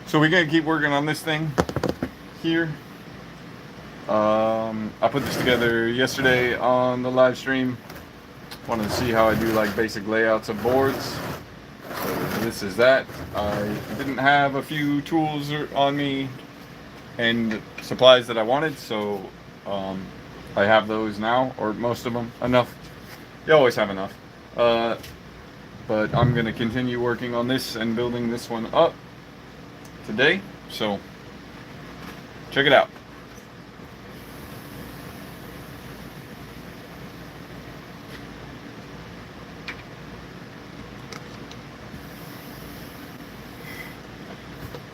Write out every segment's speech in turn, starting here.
So we're gonna keep working on this thing here. I put this together yesterday on the live stream. Wanted to see how I do like basic layouts of boards. So this is that. I didn't have a few tools on me and supplies that I wanted, so I have those now, or most of them. Enough. You always have enough. But I'm gonna continue working on this and building this one up today. So check it out.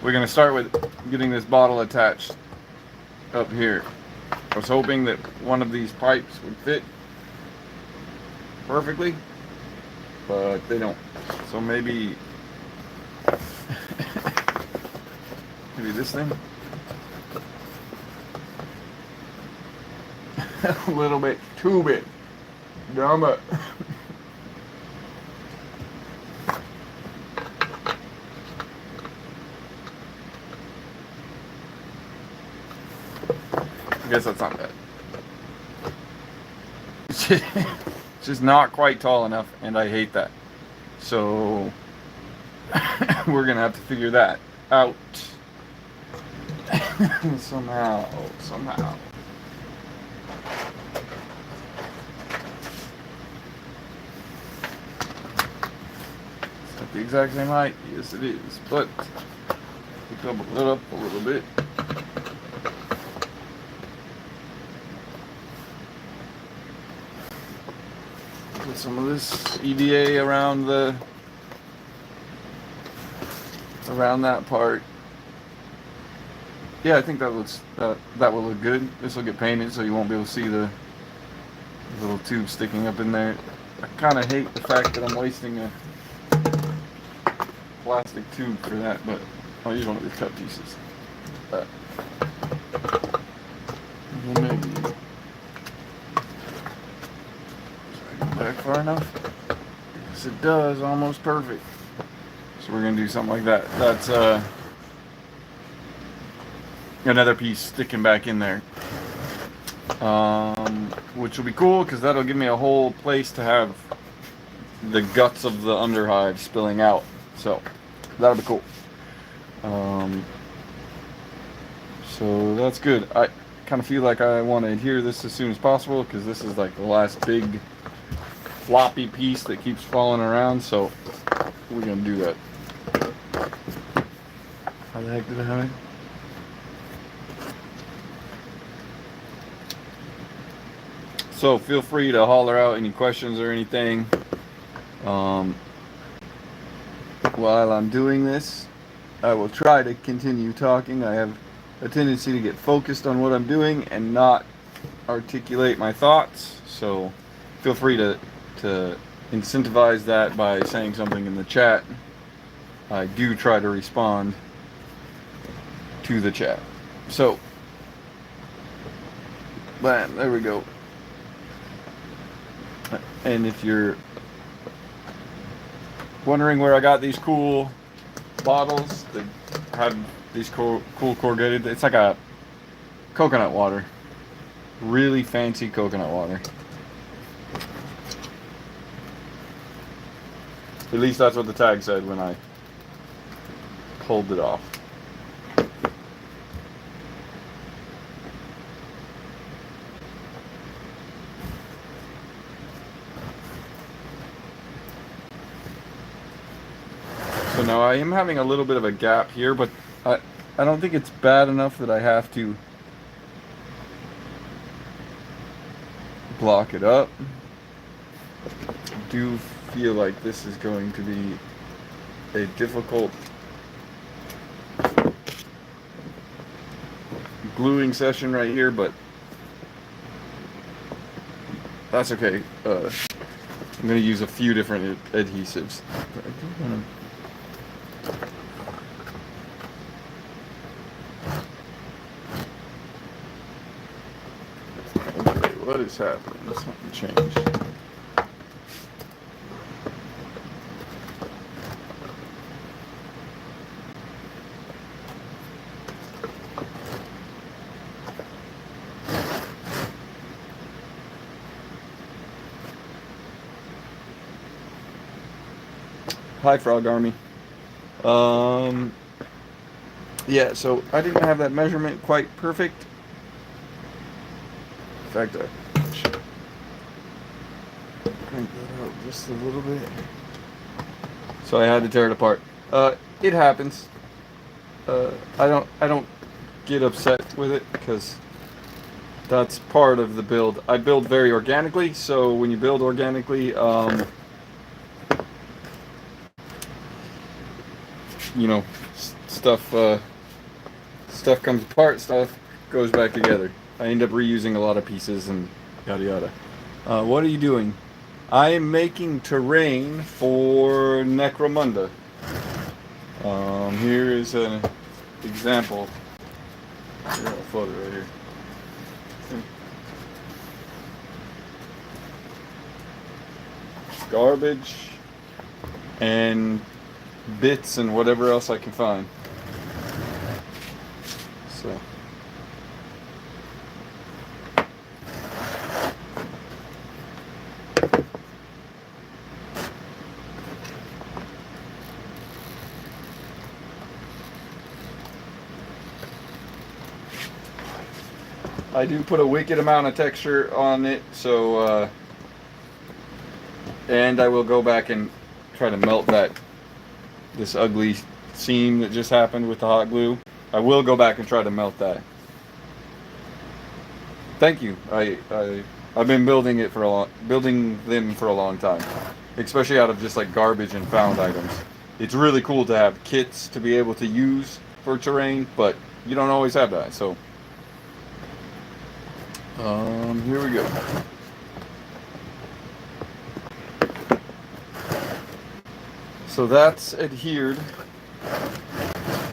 We're gonna start with getting this bottle attached up here. I was hoping that one of these pipes would fit perfectly, but they don't. So maybe this thing. A little bit too big. Damn it. I guess that's not bad. It's just not quite tall enough, and I hate that. So we're gonna have to figure that out somehow. It's not the exact same height. Yes, it is, but we double it up a little bit. Put some of this EDA around that part. Yeah, I think that looks that will look good. This will get painted, so you won't be able to see the little tube sticking up in there. I kind of hate the fact that I'm wasting a plastic tube for that, but I'll use one of these cut pieces. Maybe back far enough? Yes, it does. Almost perfect. So we're gonna do something like that. That's another piece sticking back in there, which will be cool because that'll give me a whole place to have the guts of the underhive spilling out. So that'll be cool. So that's good. I kind of feel like I want to adhere this as soon as possible because this is like the last big floppy piece that keeps falling around, so we're gonna do that. How the heck did I have it? So feel free to holler out any questions or anything while I'm doing this. I will try to continue talking. I have a tendency to get focused on what I'm doing and not articulate my thoughts, so feel free to incentivize that by saying something in the chat. I do try to respond to the chat. So, bam, there we go. And if you're wondering where I got these cool bottles that have these cool corrugated, it's like a coconut water. Really fancy coconut water. At least that's what the tag said when I pulled it off. So now I am having a little bit of a gap here, but I don't think it's bad enough that I have to block it up. I do feel like this is going to be a difficult gluing session right here, but that's okay. I'm going to use a few different adhesives. But I do want to... Okay, what is happening? Something changed. Hi, Frog Army. Yeah, so I didn't have that measurement quite perfect. In fact, I should crank that out just a little bit. So I had to tear it apart. It happens. I don't get upset with it because that's part of the build. I build very organically, so when you build organically, you know, stuff comes apart, stuff goes back together. I end up reusing a lot of pieces and yada yada. What are you doing? I am making terrain for Necromunda. Here is an example. Here, I'll float it right here. Garbage and bits and whatever else I can find. So I do put a wicked amount of texture on it, so and I will go back and try to melt this ugly seam that just happened with the hot glue. I will go back and try to melt that. Thank you. I've been building them for a long time, especially out of just like garbage and found items. It's really cool to have kits to be able to use for terrain, but you don't always have that. So here we go. So that's adhered.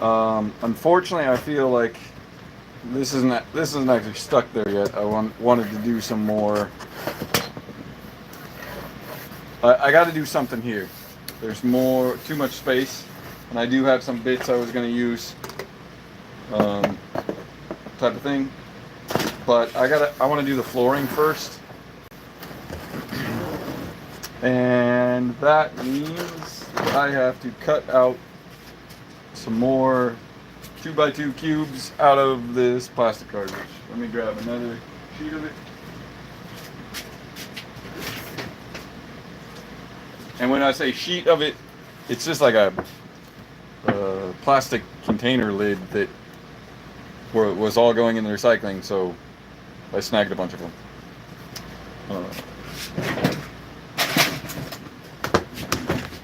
Unfortunately, I feel like this isn't actually stuck there yet. I wanted to do some more. I got to do something here. There's too much space, and I do have some bits I was going to use, type of thing. But I want to do the flooring first, and that means I have to cut out some more 2x2 cubes out of this plastic garbage. Let me grab another sheet of it. And when I say sheet of it, it's just like a plastic container lid that was all going in the recycling, so I snagged a bunch of them.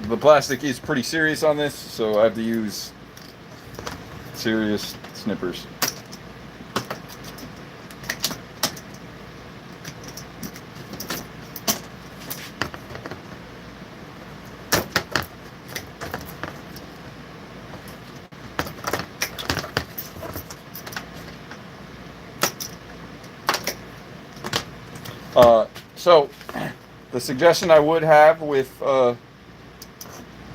The plastic is pretty serious on this, so I have to use serious snippers. So the suggestion I would have with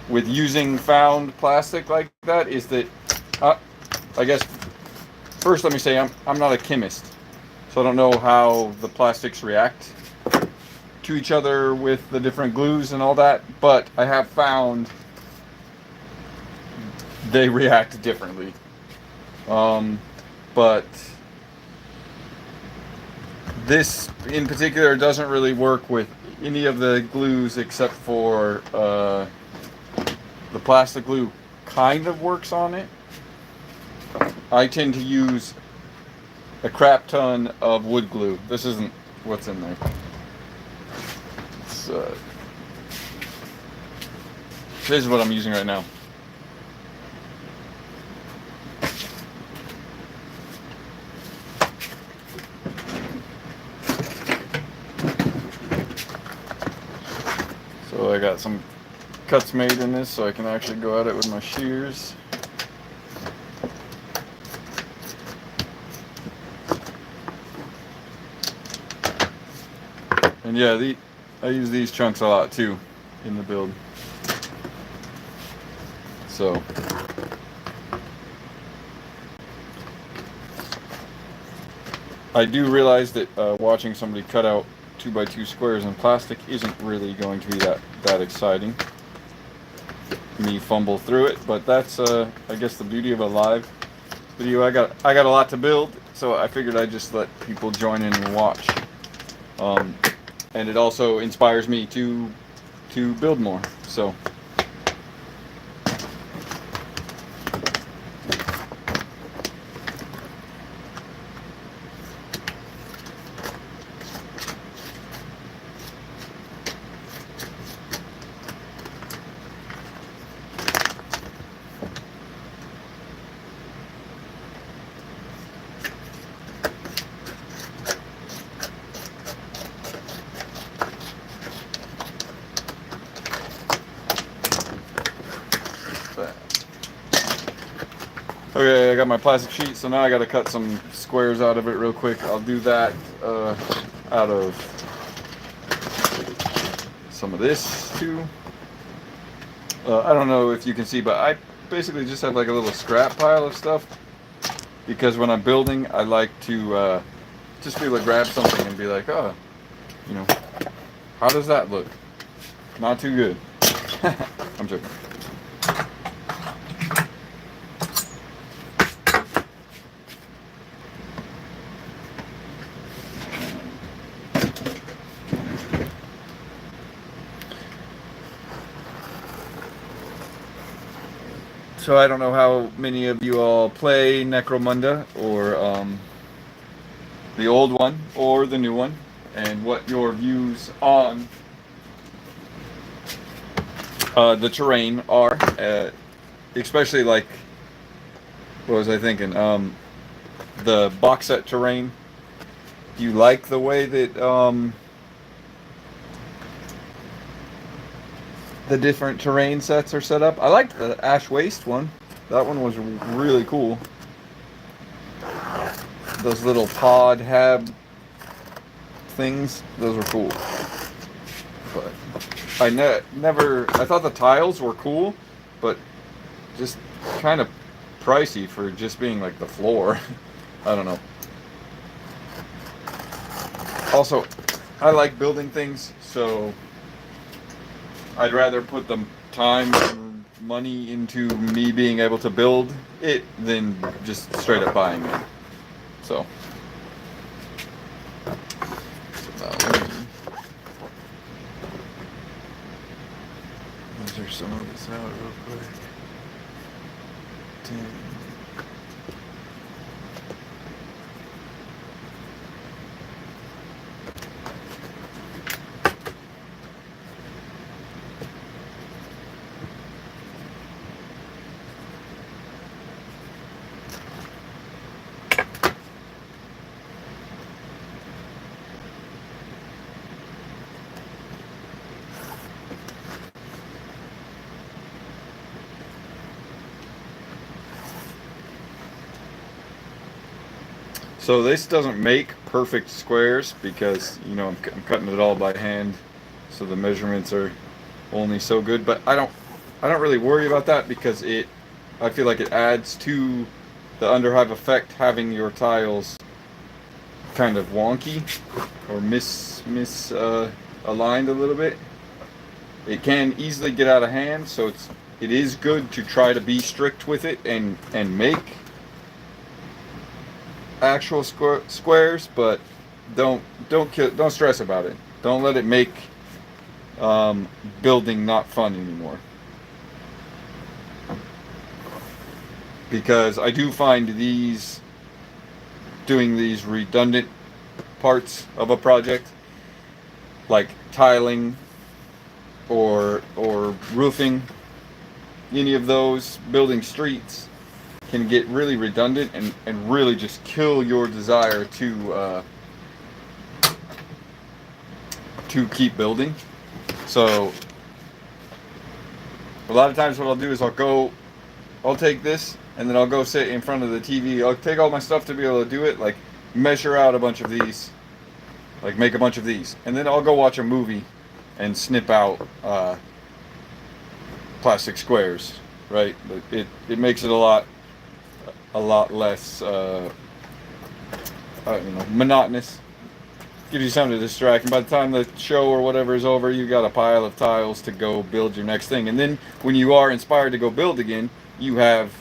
using found plastic like that is that I guess first let me say I'm not a chemist, so I don't know how the plastics react to each other with the different glues and all that, but I have found they react differently. But this in particular doesn't really work with any of the glues except for the plastic glue kind of works on it. I tend to use a crap ton of wood glue. This isn't what's in there. This is what I'm using right now. So I got some cuts made in this so I can actually go at it with my shears. And yeah, I use these chunks a lot too in the build. So I do realize that watching somebody cut out 2x2 squares in plastic isn't really going to be that exciting. me fumble through it. But that's I guess the beauty of a live video. I got a lot to build, so I figured I'd just let people join in and watch. And it also inspires me to build more. So. Okay, I got my plastic sheet, so now I got to cut some squares out of it real quick. I'll do that out of some of this too. I don't know if you can see, but I basically just have like a little scrap pile of stuff, because when I'm building, I like to just be able to grab something and be like, oh, you know, how does that look? Not too good. I'm joking. So I don't know how many of you all play Necromunda, or the old one or the new one, and what your views on the terrain are, especially like, what was I thinking? The box set terrain. Do you like the way that the different terrain sets are set up? I liked the Ash Waste one. That one was really cool. Those little pod hab things, those were cool. But I never, I thought the tiles were cool, but just kind of pricey for just being like the floor. I don't know. Also, I like building things, so I'd rather put the time and money into me being able to build it than just straight up buying it. So, measure some of this out real quick. 10. So this doesn't make perfect squares because, you know, I'm cutting it all by hand, so the measurements are only so good. But I don't really worry about that, because I feel like it adds to the underhive effect having your tiles kind of wonky or aligned a little bit. It can easily get out of hand, so it is good to try to be strict with it and make actual squares, but don't stress about it. Don't let it make building not fun anymore. Because I do find doing these redundant parts of a project, like tiling or roofing, any of those, building streets, can get really redundant and really just kill your desire to keep building. So a lot of times what I'll do is I'll take this and then I'll go sit in front of the TV. I'll take all my stuff to be able to do it, like measure out a bunch of these, like make a bunch of these, and then I'll go watch a movie and snip out plastic squares, right? It makes it a lot less monotonous gives you something to distract. And by the time the show or whatever is over, you got a pile of tiles to go build your next thing. And then when you are inspired to go build again, you have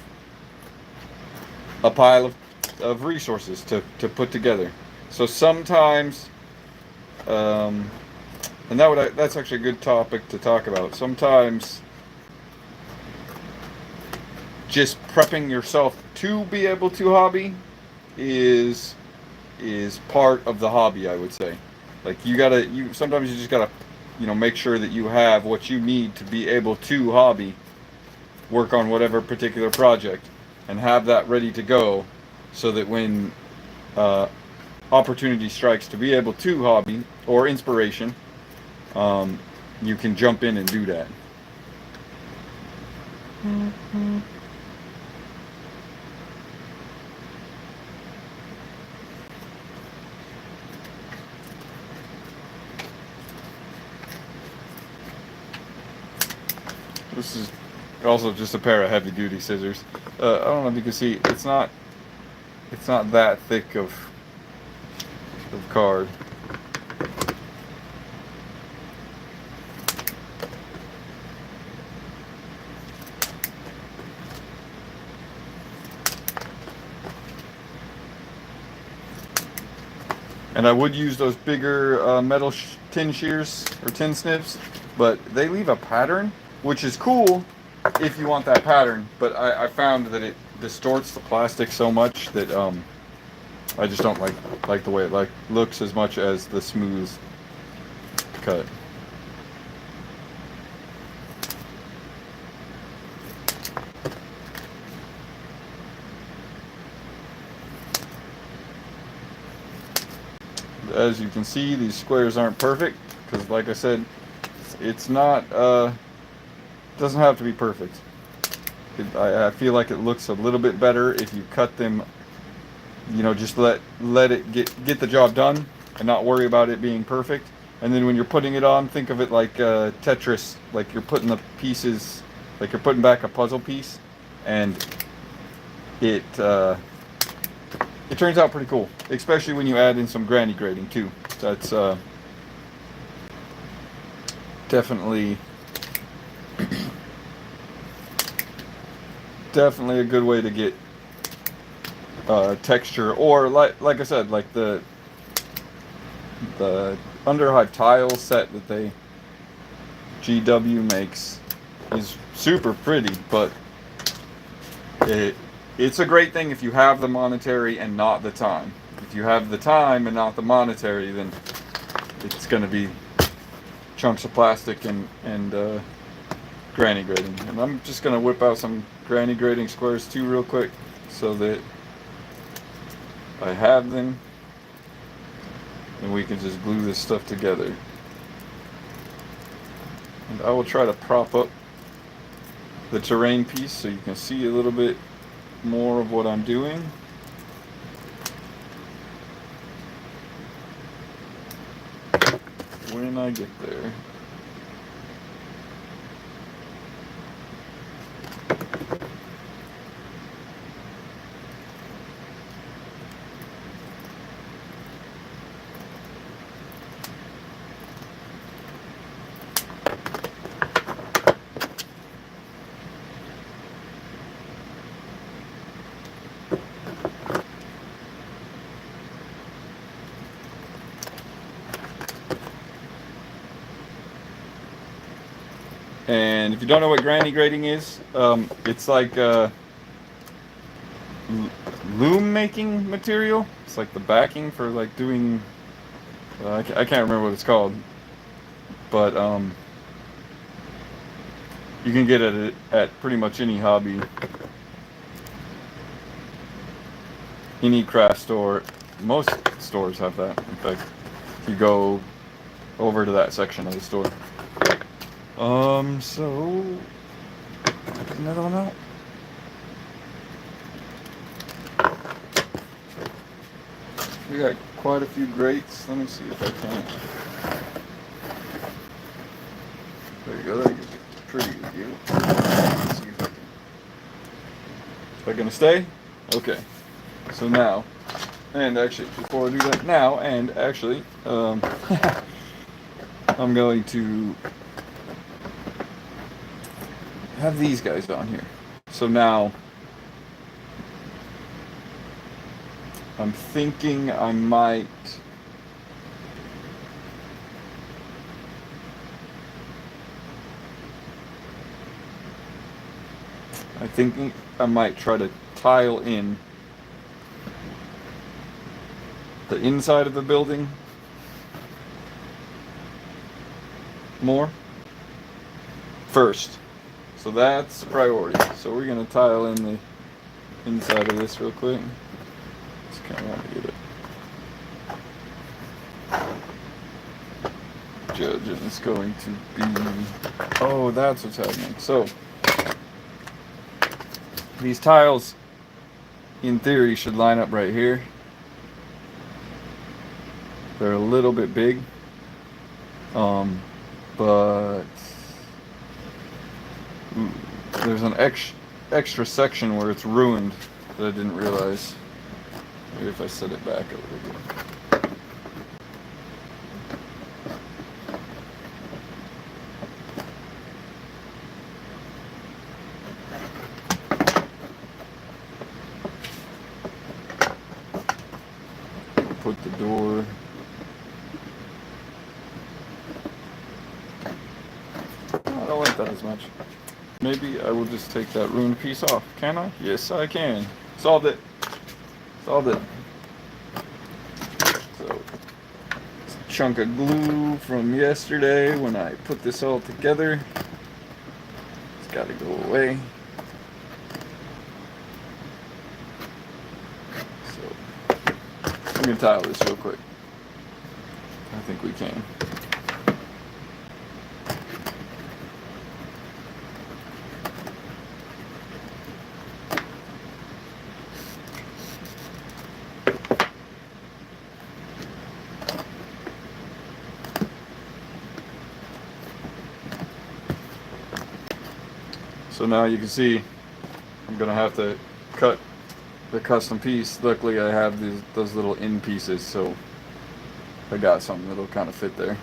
a pile of resources to put together. So sometimes, and that's actually a good topic to talk about. Sometimes just prepping yourself to be able to hobby is part of the hobby, I would say. Like sometimes you just gotta, make sure that you have what you need to be able to hobby, work on whatever particular project, and have that ready to go, so that when opportunity strikes to be able to hobby or inspiration, you can jump in and do that. Mm-hmm. This is also just a pair of heavy-duty scissors. I don't know if you can see. It's not that thick of card. And I would use those bigger metal tin shears or tin snips, but they leave a pattern, which is cool if you want that pattern. But I found that it distorts the plastic so much that I just don't like the way it looks as much as the smooth cut. As you can see, these squares aren't perfect because, like I said, it's not doesn't have to be perfect. I feel like it looks a little bit better if you cut them, just let it get the job done and not worry about it being perfect. And then when you're putting it on, think of it like Tetris, like you're putting the pieces, like you're putting back a puzzle piece, and it turns out pretty cool, especially when you add in some granny grading too. That's definitely a good way to get texture, or like I said, like the Underhive tile set that GW makes is super pretty, but it's a great thing if you have the monetary and not the time. If you have the time and not the monetary, then it's going to be chunks of plastic and granny grading. And I'm just going to whip out some granny grading squares too real quick so that I have them and we can just glue this stuff together. And I will try to prop up the terrain piece so you can see a little bit more of what I'm doing. When I get there. And if you don't know what granny grading is, it's like loom making material. It's like the backing for like doing, I can't remember what it's called, but you can get it at pretty much any hobby, any craft store. Most stores have that. In fact, if you go over to that section of the store. So put another one out. We got quite a few grates. Let me see if I can. There you go. That gives you a pretty good view. Let's see if I can. Is that gonna stay? Okay. So now And actually, before I do that now, and actually, I'm going to have these guys on here. So now, I'm thinking I might try to tile in the inside of the building more first. So that's a priority. So we're going to tile in the inside of this real quick. Just kind of want to get it. Judging is going to be... Oh, that's what's happening. So these tiles, in theory, should line up right here. They're a little bit big, but there's an extra section where it's ruined that I didn't realize. Maybe if I set it back a little bit. Put the door. I don't like that as much. Maybe I will just take that ruined piece off. Can I? Yes, I can. Solved it. Solved it. So, it's a chunk of glue from yesterday when I put this all together. It's got to go away. So, I'm going to tile this real quick. I think we can. So now you can see I'm gonna have to cut the custom piece. Luckily I have those little end pieces, so I got something that'll kind of fit there.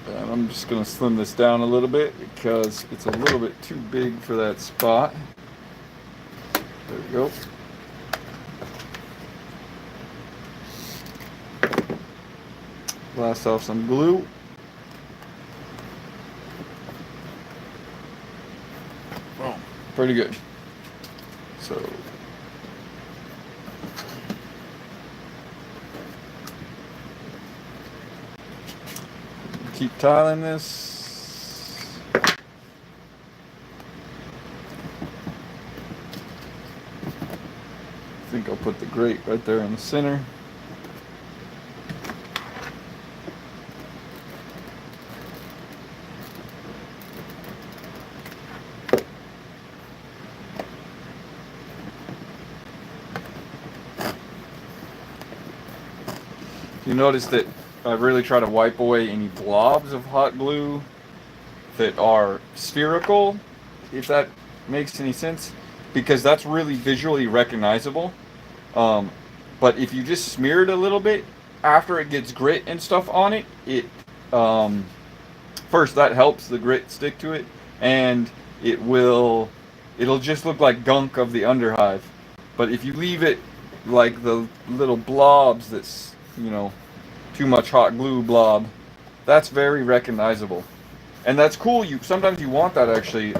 And I'm just gonna slim this down a little bit because it's a little bit too big for that spot. There we go. Blast off some glue. Oh, pretty good. So keep tiling this. I think I'll put the grate right there in the center. You notice that I really try to wipe away any blobs of hot glue that are spherical, if that makes any sense, because that's really visually recognizable. But if you just smear it a little bit after it gets grit and stuff on it, first that helps the grit stick to it, and it'll just look like gunk of the underhive. But if you leave it like the little blobs that's, you know, too much hot glue blob, that's very recognizable. And that's cool. Sometimes you want that actually.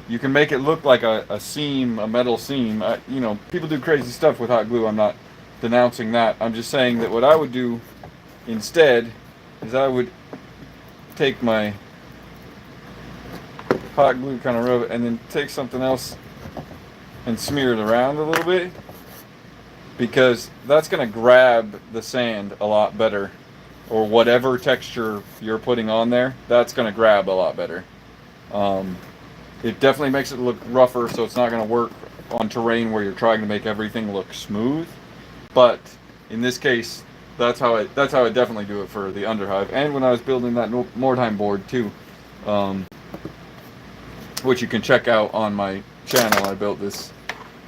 You can make it look like a seam, a metal seam. You know, people do crazy stuff with hot glue. I'm not denouncing that. I'm just saying that what I would do instead is I would take my hot glue, kind of rub it, and then take something else and smear it around a little bit, because that's going to grab the sand a lot better, or whatever texture you're putting on there, that's going to grab a lot better. It definitely makes it look rougher, so it's not going to work on terrain where you're trying to make everything look smooth. But in this case, that's how I definitely do it for the underhive. And when I was building that Mordheim board too, um, which you can check out on my channel. I built this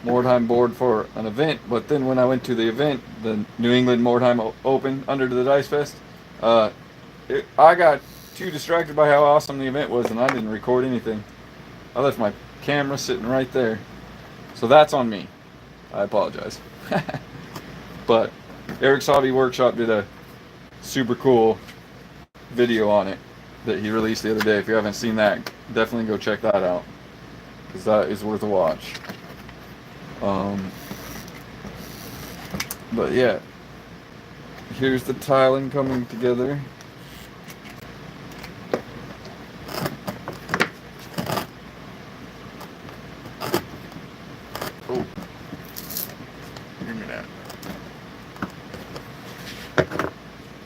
Mordheim board for an event, but then when I went to the event, the New England Mordheim Open under the Dice Fest, uh, I got too distracted by how awesome the event was, and I didn't record anything. I left my camera sitting right there, so that's on me. I apologize. But Eric's Hobby Workshop did a super cool video on it that he released the other day. If you haven't seen that, definitely go check that out, because that is worth a watch. But yeah, here's the tiling coming together. Oh, give me that.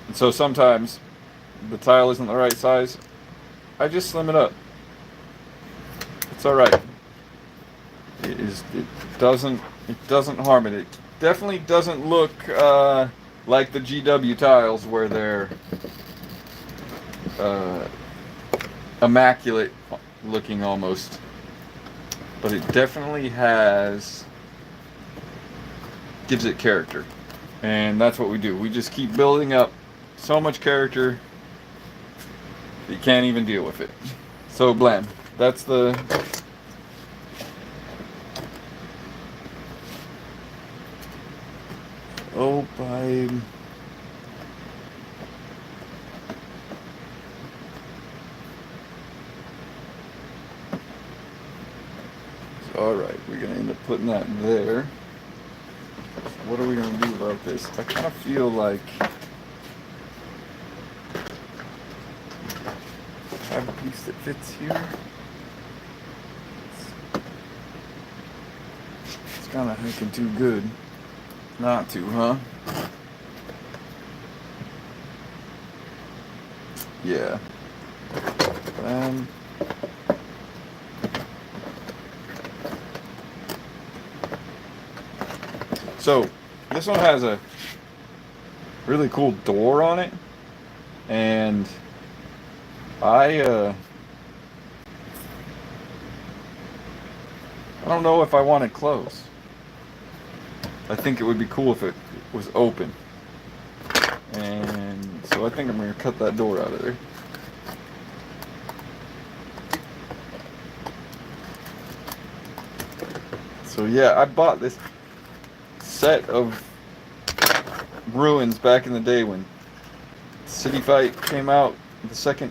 And so sometimes the tile isn't the right size. I just slim it up. It's all right. It doesn't harm it. It definitely doesn't look like the GW tiles where they're immaculate looking almost, but it definitely gives it character, and that's what we do. We just keep building up so much character you can't even deal with it. So blam, that's the Opine. Alright, we're going to end up putting that there. So what are we going to do about this? I kind of feel like I have a piece that fits here. It's kind of looking too good not to, huh? Yeah. So this one has a really cool door on it, and I don't know if I want it closed. I think it would be cool if it was open, and so I think I'm going to cut that door out of there. So yeah, I bought this set of ruins back in the day when City Fight came out. The second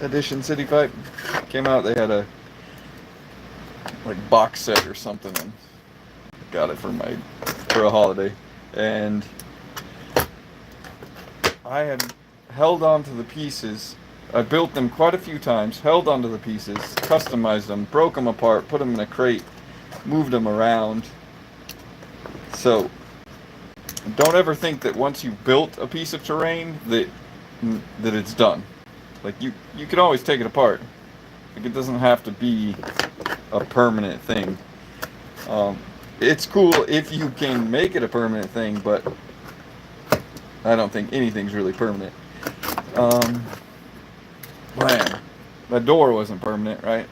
edition City Fight came out. They had a box set or something, and got it for a holiday. And I had held on to the pieces. I built them quite a few times, held onto the pieces, customized them, broke them apart, put them in a crate, moved them around. So don't ever think that once you've built a piece of terrain that it's done. Like you can always take it apart. Like it doesn't have to be a permanent thing. It's cool if you can make it a permanent thing, but I don't think anything's really permanent. Man, that door wasn't permanent, right?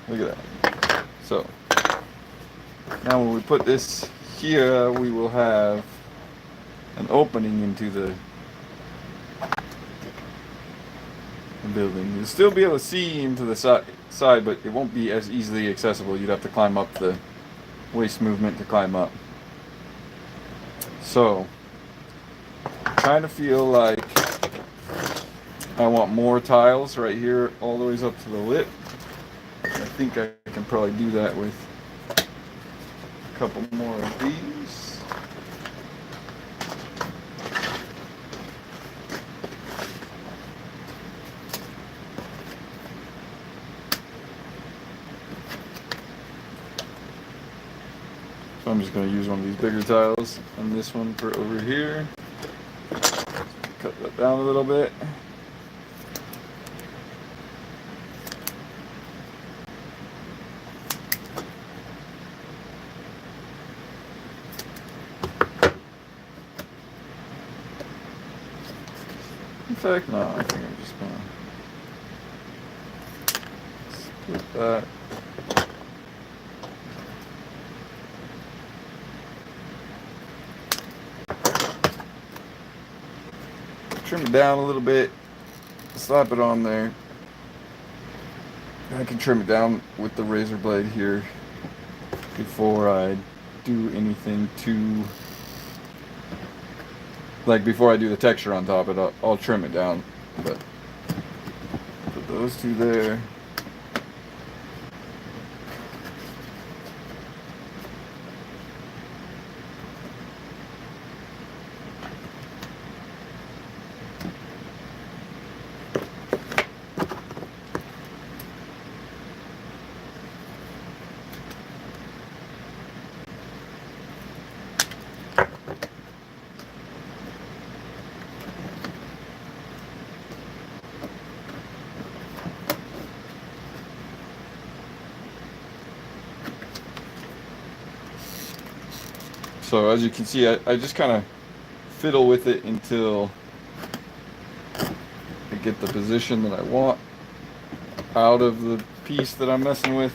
Look at that. So now when we put this here, we will have an opening into the building. You'll still be able to see into the side, but it won't be as easily accessible. You'd have to climb up the waste movement to climb up. So kind of feel like I want more tiles right here all the ways up to the lip. I think I can probably do that with a couple more of these. So I'm just going to use one of these bigger tiles and this one for over here. Cut that down a little bit. In fact, no, I think I'm just gonna split that. Trim it down a little bit, slap it on there. I can trim it down with the razor blade here before I do anything to, like before I do the texture on top of it, I'll trim it down. But put those two there. So as you can see, I just kind of fiddle with it until I get the position that I want out of the piece that I'm messing with.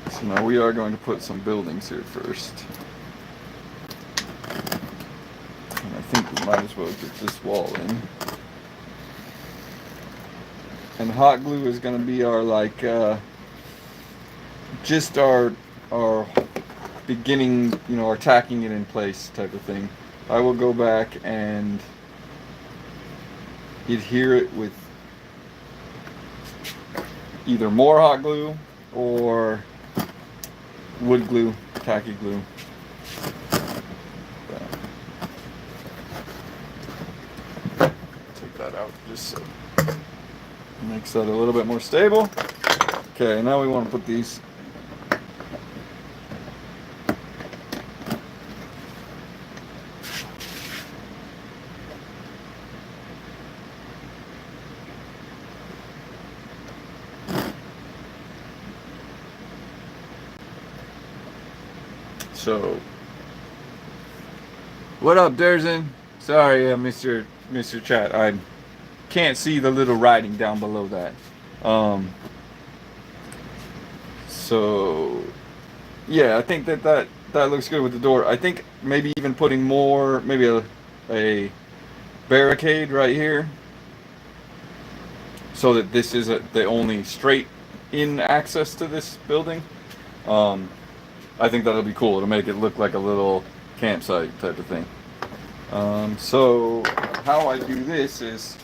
So now we are going to put some buildings here first. And I think we might as well get this wall in. And hot glue is going to be our just our beginning, our tacking it in place type of thing. I will go back and adhere it with either more hot glue or wood glue, tacky glue. Take that out just so makes that a little bit more stable. Okay, now we want to put these so what up, Derzin? Sorry, Mr. Chat, I can't see the little writing down below that. So yeah, I think that looks good with the door. I think maybe even putting more, maybe a barricade right here, so that this is the only straight in access to this building. I think that'll be cool. It'll make it look like a little campsite type of thing. So how I do this is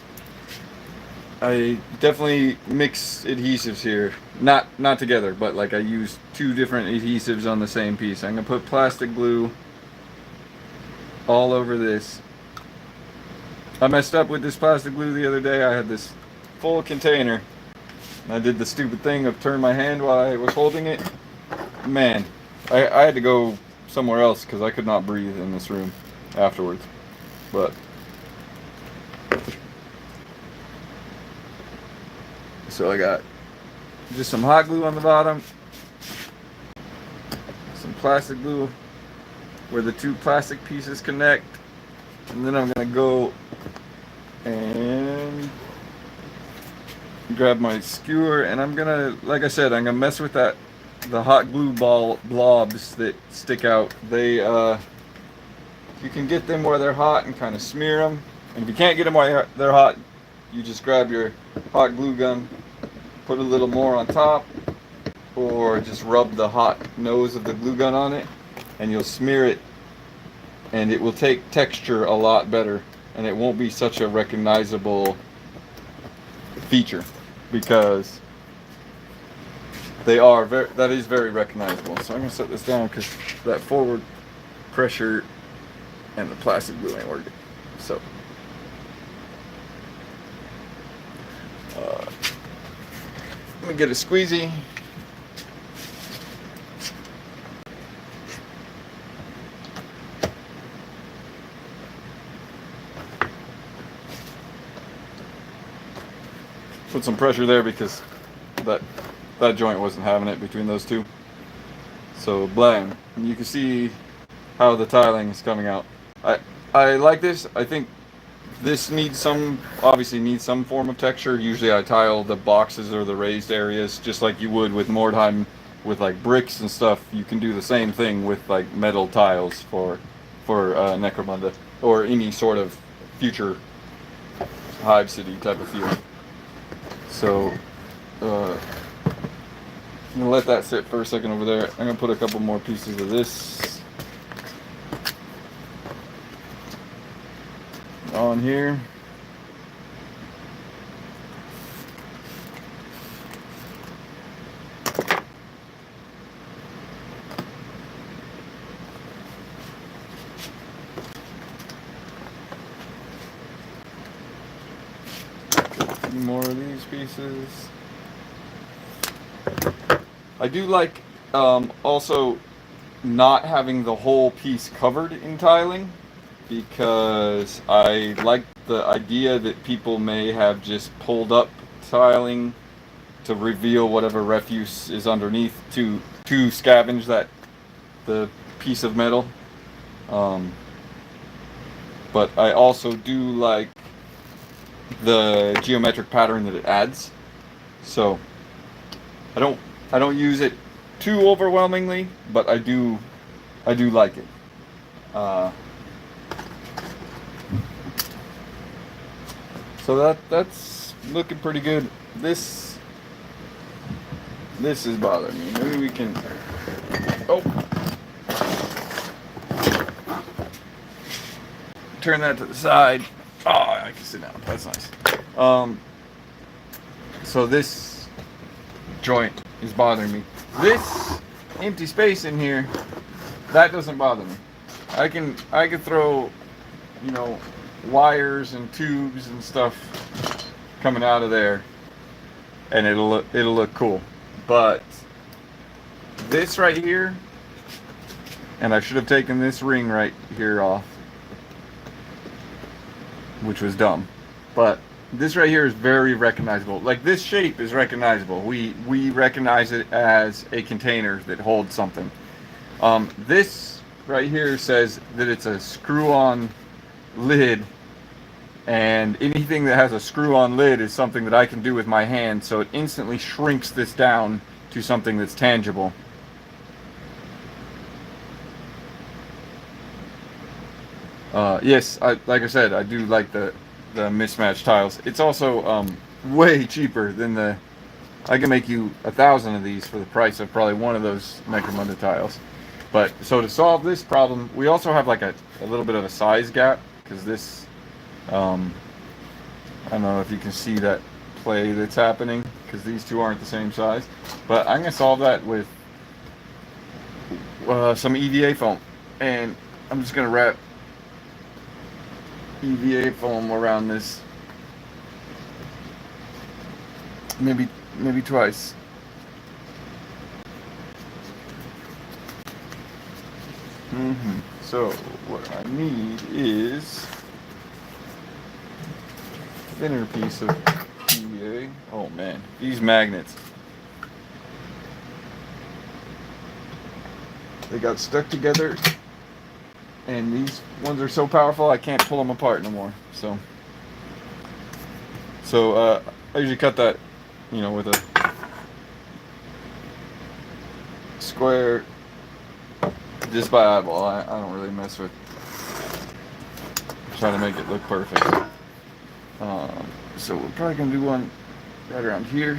I definitely mix adhesives here, not together, but like I use two different adhesives on the same piece. I'm gonna put plastic glue all over this. I messed up with this plastic glue the other day. I had this full container and I did the stupid thing of turn my hand while I was holding it. Man, I had to go somewhere else because I could not breathe in this room afterwards. But so I got just some hot glue on the bottom, some plastic glue where the two plastic pieces connect, and then I'm gonna go and grab my skewer, and I'm gonna, like I said, I'm gonna mess with the hot glue blobs that stick out. They you can get them where they're hot and kind of smear them, and if you can't get them while they're hot, you just grab your hot glue gun, put a little more on top, or just rub the hot nose of the glue gun on it, and you'll smear it, and it will take texture a lot better, and it won't be such a recognizable feature, because that is very recognizable. So I'm gonna set this down because that forward pressure and the plastic glue ain't working. So let me get a squeegee. Put some pressure there because that joint wasn't having it between those two. So blam. And you can see how the tiling is coming out. I like this. I think this needs obviously needs some form of texture. Usually I tile the boxes or the raised areas just like you would with Mordheim with like bricks and stuff. You can do the same thing with like metal tiles for Necromunda or any sort of future Hive City type of feel. So I'm gonna let that sit for a second over there. I'm gonna put a couple more pieces of this on here. A few more of these pieces. I do like also not having the whole piece covered in tiling, because I like the idea that people may have just pulled up tiling to reveal whatever refuse is underneath to scavenge the piece of metal. But I also do like the geometric pattern that it adds. So I don't use it too overwhelmingly, but I do like it. So that's looking pretty good. This is bothering me. Maybe we can. Oh, turn that to the side. Oh, I can sit down. That's nice. So this joint is bothering me. This empty space in here, that doesn't bother me. I can throw, wires and tubes and stuff coming out of there, and it'll look cool. But this right here, and I should have taken this ring right here off, which was dumb. But this right here is very recognizable. Like, this shape is recognizable. We recognize it as a container that holds something. This right here says that it's a screw-on lid, and anything that has a screw-on lid is something that I can do with my hand, so it instantly shrinks this down to something that's tangible. Yes, like I said, I do like the mismatched tiles. It's also way cheaper than I can make you 1,000 of these for the price of probably one of those Necromunda tiles. But so to solve this problem, we also have like a little bit of a size gap, because this, I don't know if you can see that play that's happening, because these two aren't the same size. But I'm gonna solve that with some EVA foam, and I'm just gonna wrap EVA foam around this, maybe twice. So what I need is a thinner piece of EVA. Oh man, these magnets, they got stuck together. And these ones are so powerful, I can't pull them apart no more. So I usually cut that, with a square, just by eyeball. I don't really mess with trying to make it look perfect. So we're probably gonna do one right around here.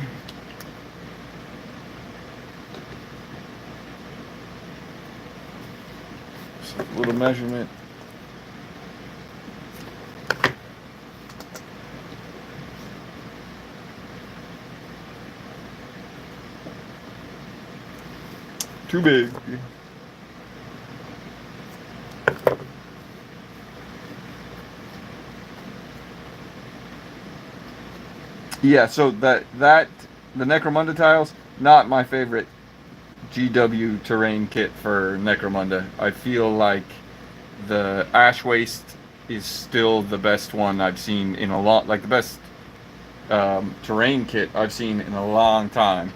A little measurement. Too big. Yeah, so the Necromunda tiles, not my favorite GW terrain kit for Necromunda. I feel like the Ash Waste is still the best one I've seen in a long, like the best terrain kit I've seen in a long time.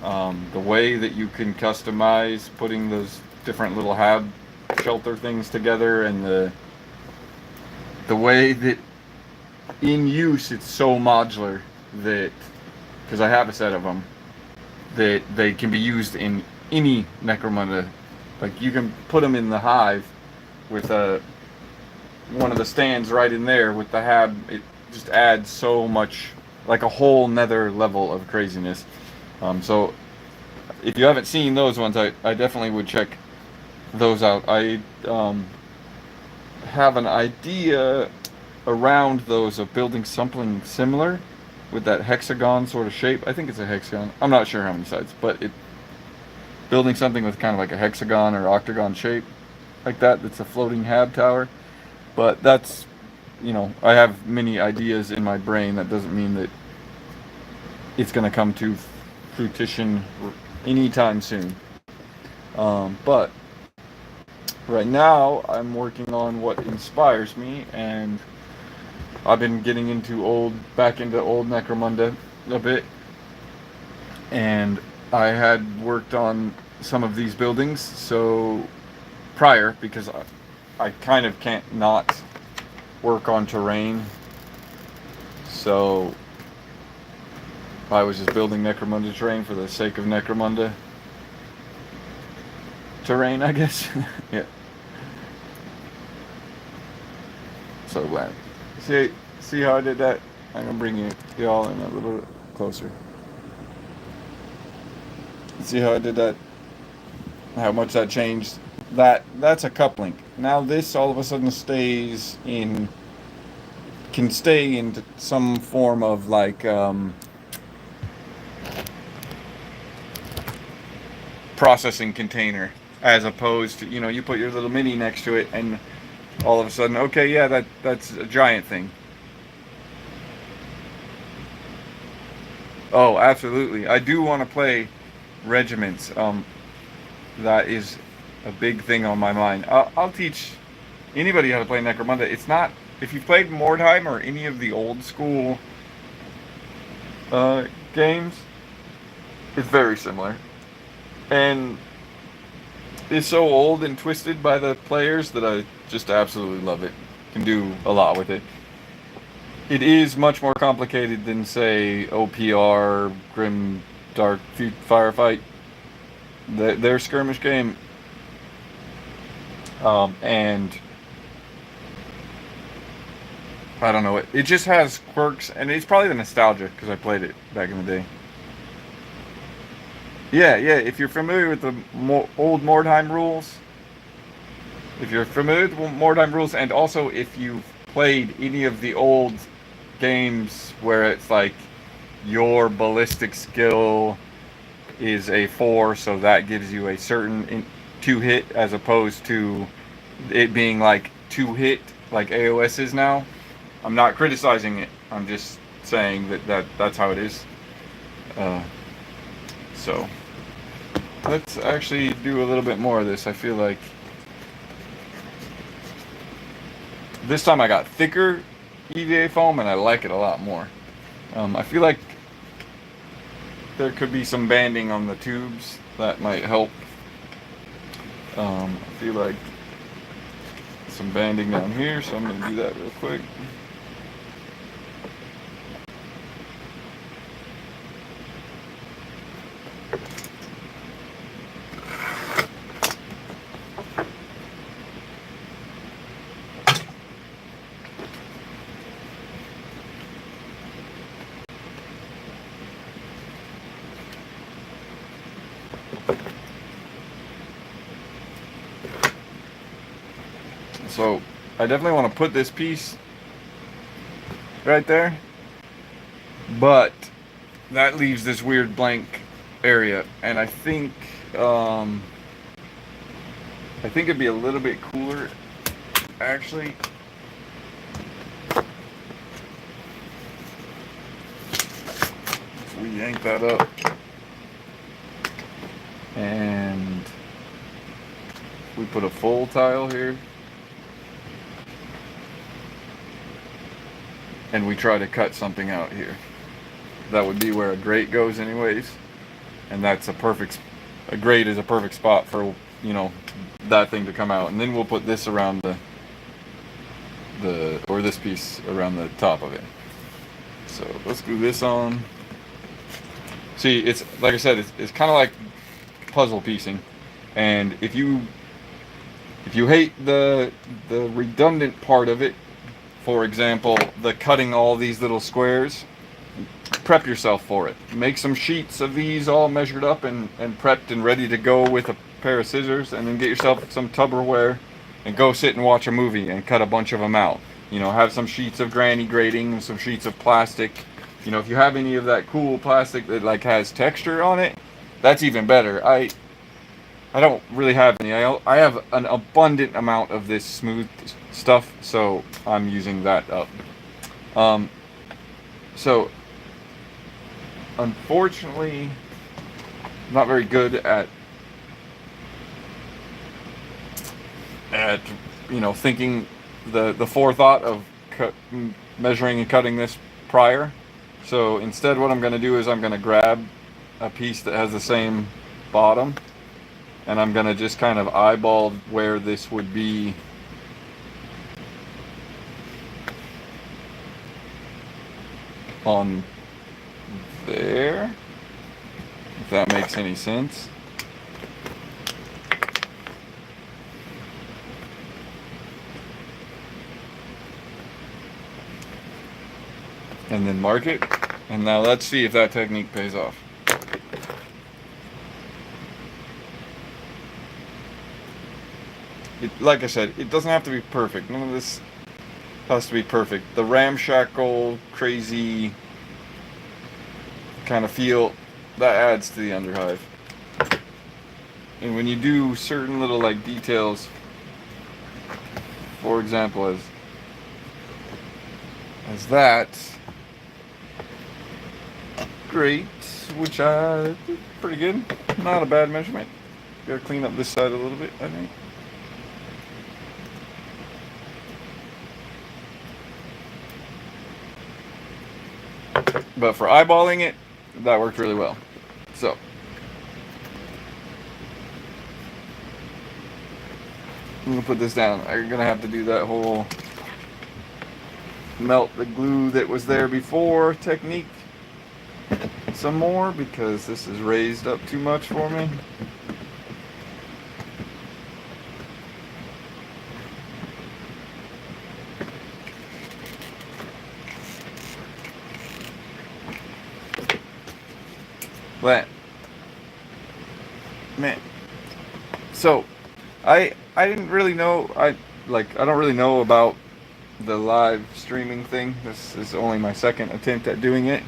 The way that you can customize putting those different little shelter things together, and the way that in use it's so modular that, because I have a set of them, that they can be used in any Necromunda. Like you can put them in the hive with one of the stands right in there with the hab. It just adds so much, like a whole nether level of craziness. So if you haven't seen those ones, I definitely would check those out. I have an idea around those of building something similar with that hexagon sort of shape. I think it's a hexagon. I'm not sure how many sides, but building something with kind of like a hexagon or octagon shape like that. That's a floating hab tower. But that's, I have many ideas in my brain. That doesn't mean that it's going to come to fruition anytime soon. But right now I'm working on what inspires me, and I've been getting back into old Necromunda a bit, and I had worked on some of these buildings so prior, because I kind of can't not work on terrain, so I was just building Necromunda terrain for the sake of Necromunda terrain, I guess. Yeah. So glad. See how I did that? I'm gonna bring y'all in a little bit closer. See how I did that? How much that changed? That's a cup link. Now this all of a sudden can stay into some form of like processing container, as opposed to, you put your little mini next to it and all of a sudden, okay, yeah, that's a giant thing. Oh, absolutely. I do want to play regiments. That is a big thing on my mind. I'll teach anybody how to play Necromunda. It's not, if you've played Mordheim or any of the old school games, it's very similar. And it's so old and twisted by the players that I just absolutely love it. Can do a lot with it. It is much more complicated than, say, OPR, Grim Dark Firefight, their skirmish game. And I don't know, it just has quirks, and it's probably the nostalgia because I played it back in the day. Yeah, if you're familiar with the old Mordheim rules, and also if you've played any of the old games where it's like your ballistic skill is a 4, so that gives you a certain 2-hit, as opposed to it being like 2-hit like AOS is now. I'm not criticizing it, I'm just saying that's how it is. So let's actually do a little bit more of this. I feel like this time I got thicker EVA foam, and I like it a lot more. I feel like there could be some banding on the tubes that might help. I feel like some banding down here, so I'm going to do that real quick. So I definitely want to put this piece right there, but that leaves this weird blank area, and I think it'd be a little bit cooler actually if we yank that up and we put a full tile here. And we try to cut something out here. That would be where a grate goes anyways. And that's a grate is a perfect spot for you know, that thing to come out, and then we'll put this around or this piece around the top of it. So let's glue this on. See, it's like I said, it's kind of like puzzle piecing, and if you hate the redundant part of it, for example, the cutting all these little squares, prep yourself for it. Make some sheets of these all measured up and prepped and ready to go with a pair of scissors, and then get yourself some Tupperware and go sit and watch a movie and cut a bunch of them out. You know, have some sheets of granny grating and some sheets of plastic. You know, if you have any of that cool plastic that like has texture on it, that's even better. I don't really have any. I have an abundant amount of this smooth stuff, so I'm using that up. So unfortunately, I'm not very good at you know, thinking the forethought of measuring and cutting this prior. So instead, what I'm going to do is I'm going to grab a piece that has the same bottom, and I'm going to just kind of eyeball where this would be on there, if that makes any sense. And then mark it. And now let's see if that technique pays off. Like I said, it doesn't have to be perfect. None of this has to be perfect. The ramshackle, crazy kind of feel, that adds to the underhive. And when you do certain little like details, for example, as that, great, which I did pretty good. Not a bad measurement. Gotta clean up this side a little bit, I think. But for eyeballing it, that worked really well. So I'm gonna put this down. I'm gonna have to do that whole melt the glue that was there before technique some more, because this is raised up too much for me. But man, so I didn't really know, I don't really know about the live streaming thing. This is only my second attempt at doing it.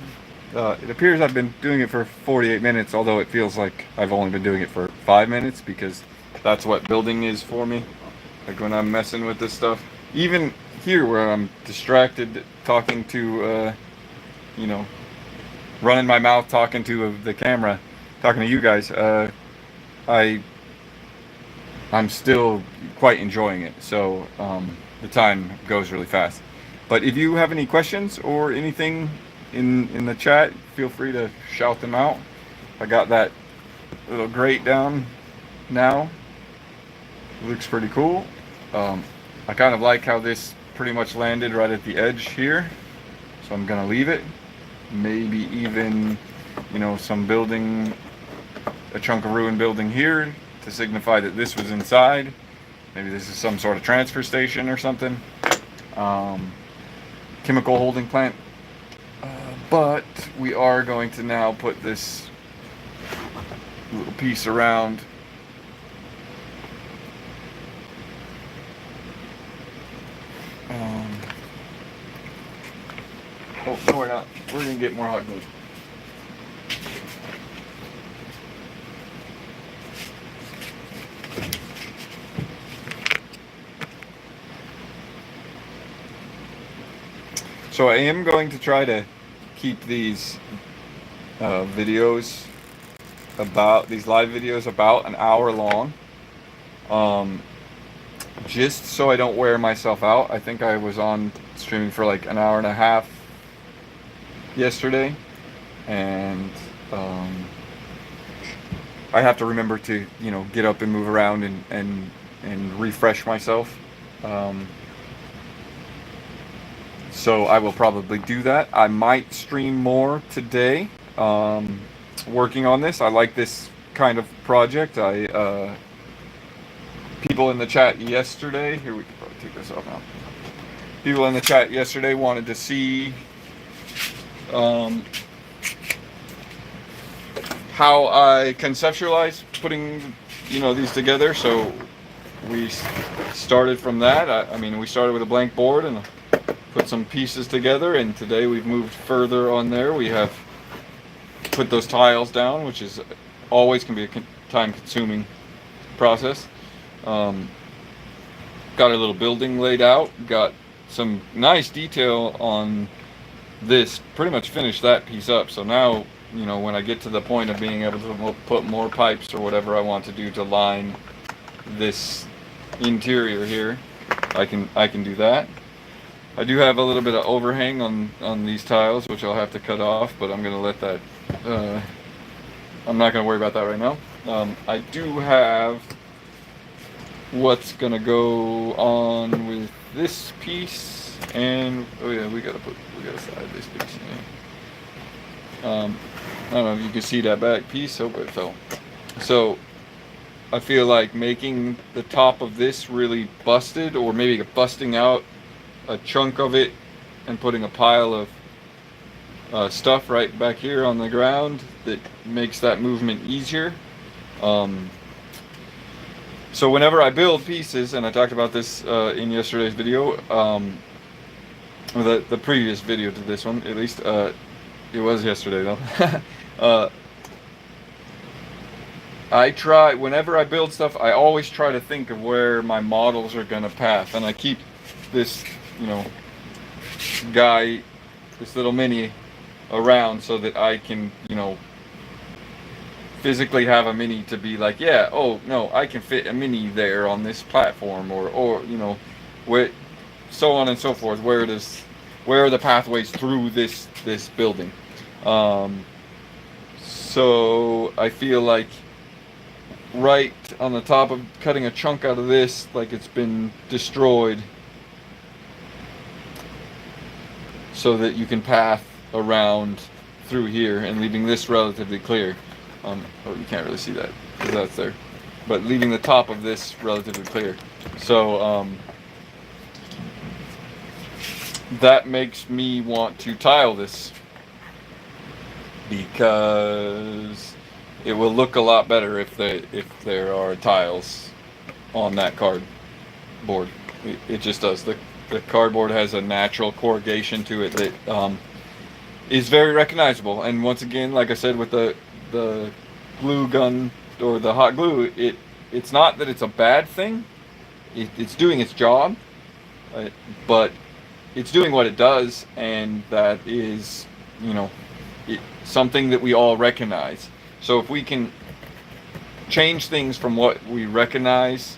It appears I've been doing it for 48 minutes, although it feels like I've only been doing it for 5 minutes, because that's what building is for me. Like when I'm messing with this stuff, even here where I'm distracted talking to you know, running my mouth talking to the camera, talking to you guys, I'm still quite enjoying it. So the time goes really fast. But if you have any questions or anything in the chat, feel free to shout them out. I got that little grate down now. It looks pretty cool. I kind of like how this pretty much landed right at the edge here, so I'm gonna leave it. Maybe even, you know, some building, a chunk of ruined building here to signify that this was inside. Maybe this is some sort of transfer station or something. Chemical holding plant. But we are going to now put this little piece around. Oh, no, we're not. We're going to get more hot glue. So I am going to try to keep these videos about, these live videos about an hour long. Just so I don't wear myself out. I think I was on streaming for like an hour and a half yesterday, and I have to remember to, you know, get up and move around and refresh myself. Um, so I will probably do that. I might stream more today, working on this. I like this kind of project. People in the chat yesterday, here we can probably take this off now. People in the chat yesterday wanted to see um, how I conceptualize putting, you know, these together. So we started from that. I mean, we started with a blank board and put some pieces together, and today we've moved further on there. We have put those tiles down, which is always can be a time-consuming process. Got a little building laid out, got some nice detail on this, pretty much finished that piece up. So now, you know, when I get to the point of being able to put more pipes or whatever I want to do to line this interior here, I can do that. I do have a little bit of overhang on these tiles, which I'll have to cut off, but I'm gonna let that, I'm not gonna worry about that right now. I do have what's gonna go on with this piece, and oh yeah, we gotta slide this piece in. I don't know if you can see that back piece. Hope it fell. So I feel like making the top of this really busted, or maybe busting out a chunk of it and putting a pile of stuff right back here on the ground that makes that movement easier. So whenever I build pieces, and I talked about this in yesterday's video, or the previous video to this one, at least, it was yesterday though. I try, whenever I build stuff, I always try to think of where my models are gonna path, and I keep this, you know, guy, this little mini around so that I can, you know, physically have a mini to be like, yeah, oh no, I can fit a mini there on this platform, or you know, where, so on and so forth. Where are the pathways through this building? So I feel like right on the top of cutting a chunk out of this, like it's been destroyed, so that you can path around through here and leaving this relatively clear. Oh, you can't really see that because that's there, but leaving the top of this relatively clear. So that makes me want to tile this, because it will look a lot better if there are tiles on that cardboard. It just does. The cardboard has a natural corrugation to it that is very recognizable. And once again, like I said, with the glue gun or the hot glue, it's not that it's a bad thing. It's doing its job, but it's doing what it does, and that is, you know, something that we all recognize. So if we can change things from what we recognize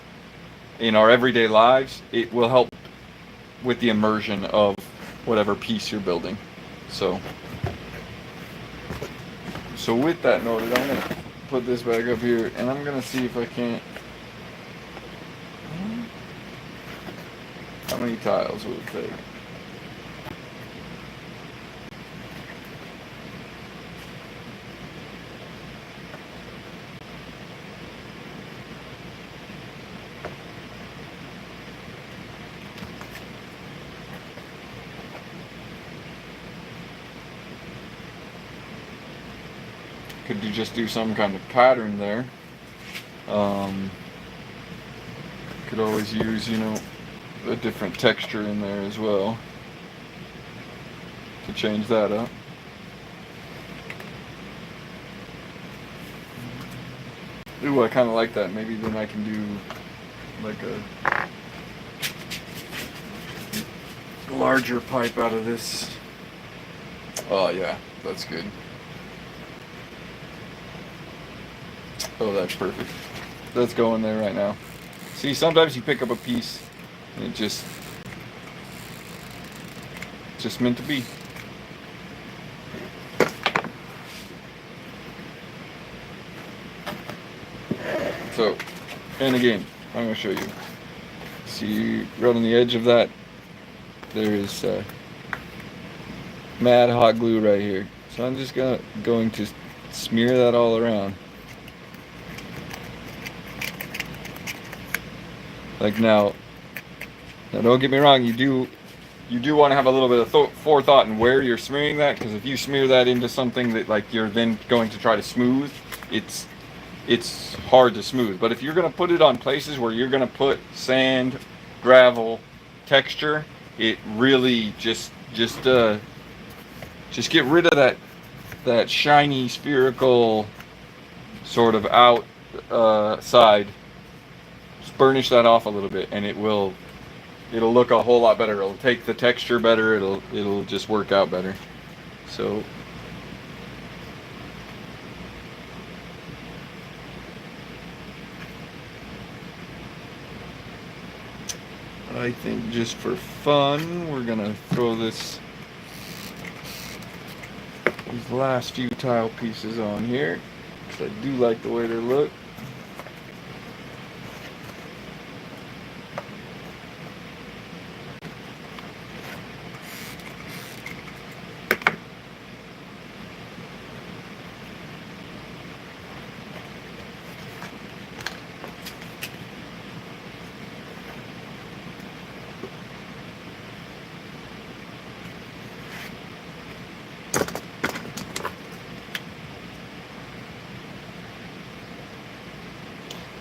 in our everyday lives, it will help with the immersion of whatever piece you're building. So with that noted, I'm going to put this back up here, and I'm going to see if I can't... How many tiles will it take? Could you just do some kind of pattern there? Could always use, you know, a different texture in there as well to change that up. Ooh, I kind of like that. Maybe then I can do like a larger pipe out of this. Oh yeah, that's good. Oh, that's perfect. That's going there right now. See, sometimes you pick up a piece and it just meant to be. And again, I'm going to show you. See, right on the edge of that, there is mad hot glue right here. So I'm just going to smear that all around. Like now don't get me wrong, you do want to have a little bit of forethought in where you're smearing that, because if you smear that into something that like you're then going to try to smooth, it's hard to smooth. But if you're going to put it on places where you're going to put sand, gravel, texture, it really just get rid of that shiny spherical sort of outside. Just burnish that off a little bit, and it'll look a whole lot better. It'll take the texture better. It'll just work out better. So I think just for fun, we're gonna throw these last few tile pieces on here, because I do like the way they look.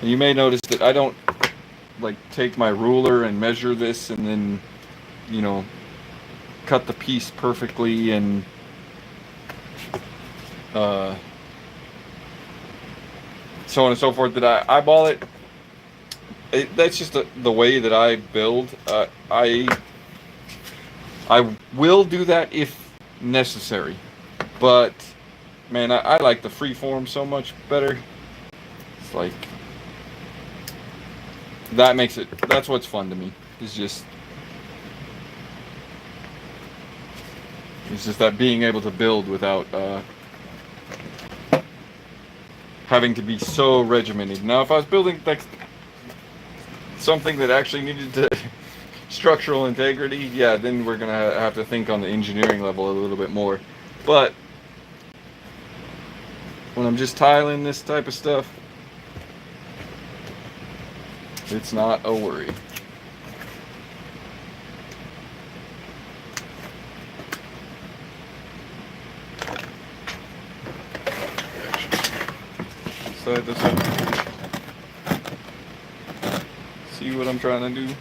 And you may notice that I don't like take my ruler and measure this and then, cut the piece perfectly and so on and so forth. That I eyeball it. That's just the way that I build. I will do that if necessary, but man, I like the free form so much better. It's like that's what's fun to me. It's just that being able to build without having to be so regimented. Now, if I was building like something that actually needed to structural integrity, yeah, then we're gonna have to think on the engineering level a little bit more. But when I'm just tiling this type of stuff, it's not a worry. Slide this up. See what I'm trying to do?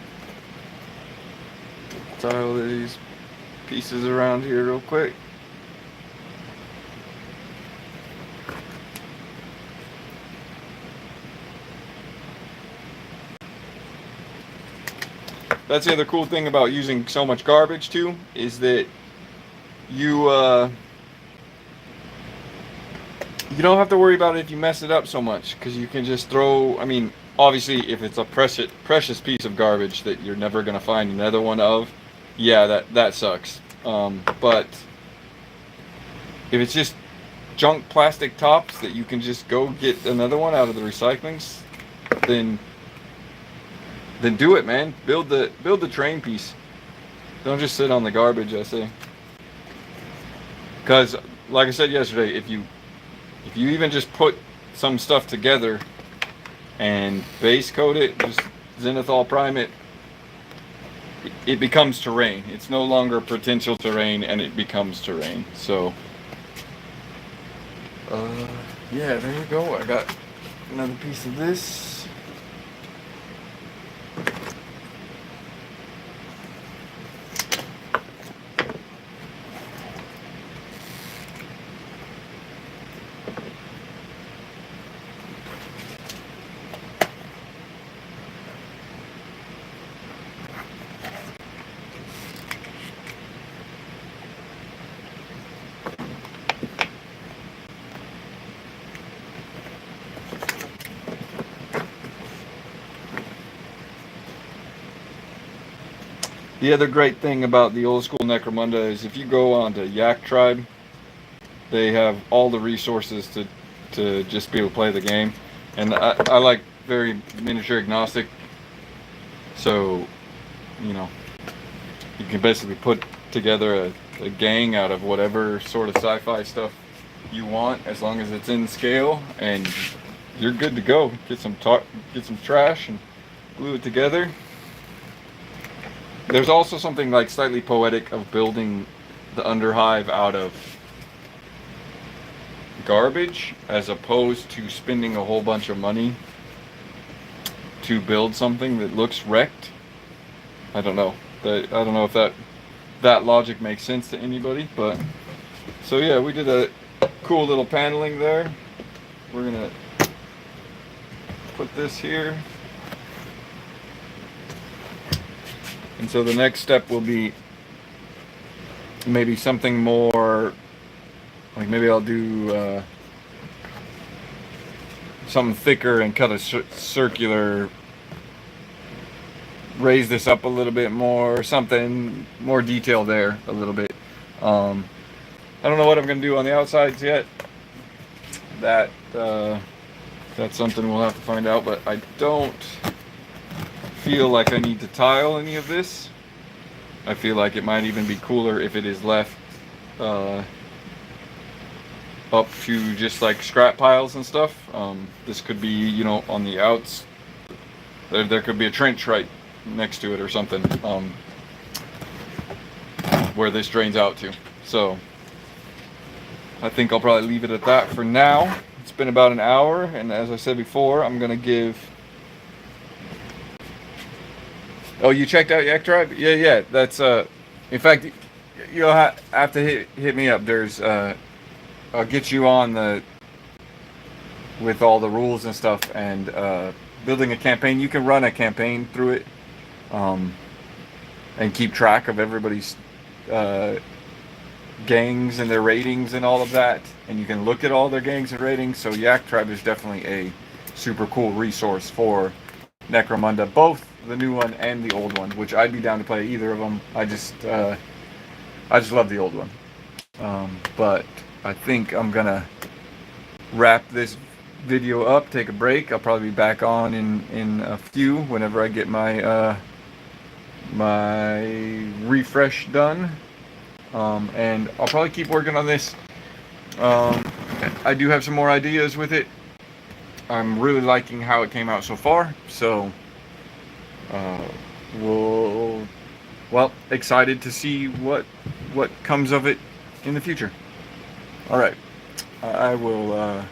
Tile these pieces around here real quick. That's the other cool thing about using so much garbage too, is that you don't have to worry about it if you mess it up so much, because you can just throw, I mean, obviously if it's a precious piece of garbage that you're never going to find another one of, yeah, that sucks. But if it's just junk plastic tops that you can just go get another one out of the recyclings, then do it, man. Build the train piece. Don't just sit on the garbage, I say. Because, like I said yesterday, if you even just put some stuff together and base coat it, just zenithal prime it, it becomes terrain. It's no longer potential terrain, and it becomes terrain. So, yeah, there you go. I got another piece of this. The other great thing about the old school Necromunda is if you go on to Yak Tribe, they have all the resources to just be able to play the game. And I like very miniature agnostic. So, you know, you can basically put together a gang out of whatever sort of sci-fi stuff you want, as long as it's in scale, and you're good to go. Get some trash and glue it together. There's also something like slightly poetic of building the underhive out of garbage, as opposed to spending a whole bunch of money to build something that looks wrecked. I don't know. I don't know if that logic makes sense to anybody, but so yeah, we did a cool little paneling there. We're gonna put this here, and so the next step will be maybe something more like, maybe I'll do something thicker and cut a circular, raise this up a little bit more, something more detail there a little bit. I don't know what I'm gonna do on the outsides yet. That's something we'll have to find out, but I don't feel like I need to tile any of this. I feel like it might even be cooler if it is left up to just like scrap piles and stuff. This could be, you know, on the outs. There could be a trench right next to it or something, where this drains out to. So I think I'll probably leave it at that for now. It's been about an hour, and as I said before, I'm gonna give. Oh, you checked out Yak Tribe? Yeah. That's in fact, you'll have to hit me up. There's I'll get you on with all the rules and stuff, and building a campaign. You can run a campaign through it, and keep track of everybody's gangs and their ratings and all of that, and you can look at all their gangs and ratings. So Yak Tribe is definitely a super cool resource for Necromunda, both the new one and the old one, which I'd be down to play either of them. I just love the old one. But I think I'm gonna wrap this video up, take a break. I'll probably be back on in a few, whenever I get my my refresh done, and I'll probably keep working on this. I do have some more ideas with it. I'm really liking how it came out so far, so well, excited to see what comes of it in the future. All right, I will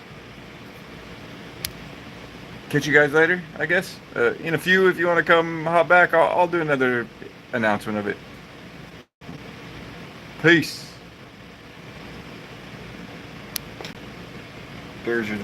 catch you guys later, I guess. In a few, if you want to come hop back, I'll do another announcement of it. Peace. There's your